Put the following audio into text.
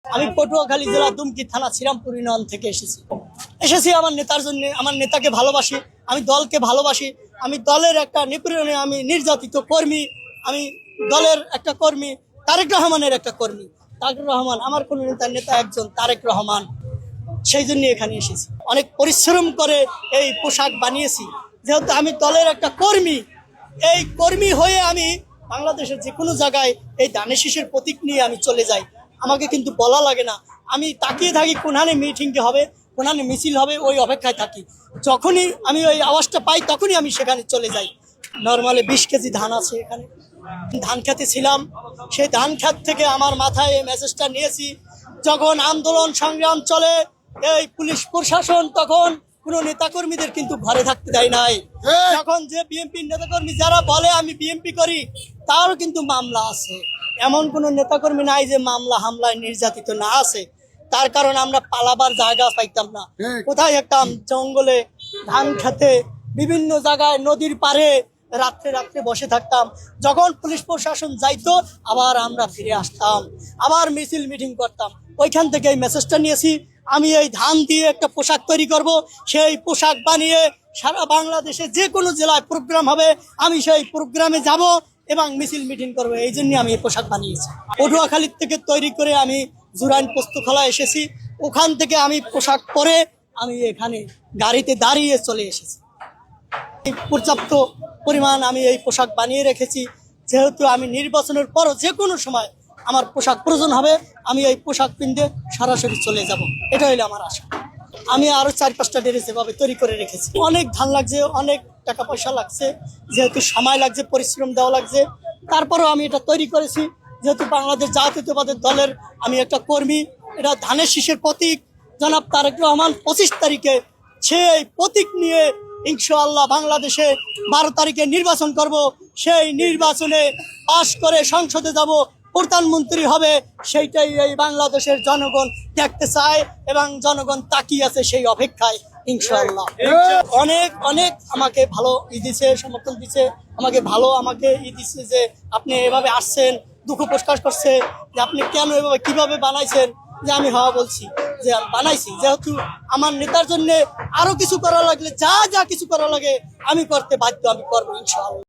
আমি পটুয়াখালী জেলা দুমকি থানা শ্রীরামপুর ইউনিয়ন থেকে এসেছি আমার নেতার জন্য। আমার নেতাকে ভালোবাসি, আমি দলকে ভালোবাসি, আমি দলের একটা নিপীড়নে আমি নির্যাতিত কর্মী, আমি দলের একটা কর্মী, তারেক রহমানের একটা কর্মী। তারেক রহমান আমার কোন নেতা একজন তারেক রহমান, সেই জন্য এখানে এসেছি। অনেক পরিশ্রম করে এই পোশাক বানিয়েছি, যেহেতু আমি দলের একটা কর্মী। এই কর্মী হয়ে আমি বাংলাদেশের যে কোনো জায়গায় এই ধানের শীষের প্রতীক নিয়ে আমি চলে যাই। আমাকে কিন্তু বলা লাগে না, আমি তাকিয়ে থাকি কোনখানে মিটিংটি হবে, কোনখানে মিছিল হবে, ওই অপেক্ষায় থাকি। যখনই আমি ওই আওয়াজটা পাই তখনই আমি সেখানে চলে যাই। নর্মালি 20 কেজি ধান আছে এখানে। ধান খেতে ছিলাম, সেই ধান খেত থেকে আমার মাথায় এই মেসেজটা নিয়েছি। যখন আন্দোলন সংগ্রাম চলে এই পুলিশ প্রশাসন, তখন কোনো নেতাকর্মীদের কিন্তু ঘরে থাকতে দেয় নাই। যখন যে বিএনপির নেতাকর্মী যারা বলে আমি বিএনপি করি, তারও কিন্তু মামলা আছে। এমন কোনো নেতাকর্মী নাই যে মামলা হামলায় নির্যাতিত না আছে। তার কারণ আমরা পালাবার জায়গা পাইতাম না। কোথায় থাকতাম? জঙ্গলে, ধান খেতে, বিভিন্ন জায়গায়, নদীর পাড়ে রাত্রে রাত্রে বসে থাকতাম। যখন পুলিশ প্রশাসন যাইতো আবার আমরা ফিরে আসতাম, আবার মিছিল মিটিং করতাম। ওইখান থেকে এই মেসেজটা নিয়েছি, আমি এই ধান দিয়ে একটা পোশাক তৈরি করব। সেই পোশাক বানিয়ে সারা বাংলাদেশে যে কোনো জেলায় প্রোগ্রাম হবে, আমি সেই প্রোগ্রামে যাব এবং মিছিল মিটিং করবো। এই জন্য আমি এই পোশাক বানিয়েছি। পটুয়াখালীর থেকে তৈরি করে আমি জুরাইন পোস্তখোলা এসেছি। ওখান থেকে আমি পোশাক পরে আমি এখানে গাড়িতে দাঁড়িয়ে চলে এসেছি। পর্যাপ্ত পরিমাণ আমি এই পোশাক বানিয়ে রেখেছি, যেহেতু আমি নির্বাচনের পরও যে কোনো সময় আমার পোশাক প্রয়োজন হবে, আমি এই পোশাক পিন্ধে সরাসরি চলে যাব। এটা হইলে আমার আশা। আমি আরও 4-5টা ড্রেস এভাবে তৈরি করে রেখেছি। অনেক ধান লাগছে, অনেক টাকা পয়সা লাগছে, যেহেতু সময় লাগছে, পরিশ্রম দেওয়া লাগছে, তারপরেও আমি এটা তৈরি করেছি। যেহেতু বাংলাদেশ জাতীয়তাবাদী দলের আমি একটা কর্মী, এটা ধানের শীষের প্রতীক। জনাব তারেক রহমান 25 তারিখে সেই প্রতীক নিয়ে ইনশাআল্লাহ বাংলাদেশে 12 তারিখে নির্বাচন করব। সেই নির্বাচনে পাশ করে সংসদে যাব, প্রধানমন্ত্রী হবে। সেইটাই এই বাংলাদেশের জনগণ দেখতে চায় এবং জনগণ তাকিয়ে আছে সেই অপেক্ষায়। ইনশাআল্লাহ অনেক অনেক আমাকে ভালো দিছে, সমর্থন দিছে, আমাকে দিচ্ছে যে আপনি এভাবে আসছেন, দুঃখ প্রকাশ করছে যে আপনি কেন এভাবে কিভাবে বানাইছেন। যে আমি বলছি যে আমি বানাইছি, যেহেতু আমার নেতার জন্য আরো কিছু করা লাগলে যা যা কিছু করা লাগে আমি করতে বাধ্য, আমি করবো ইনশাআল্লাহ।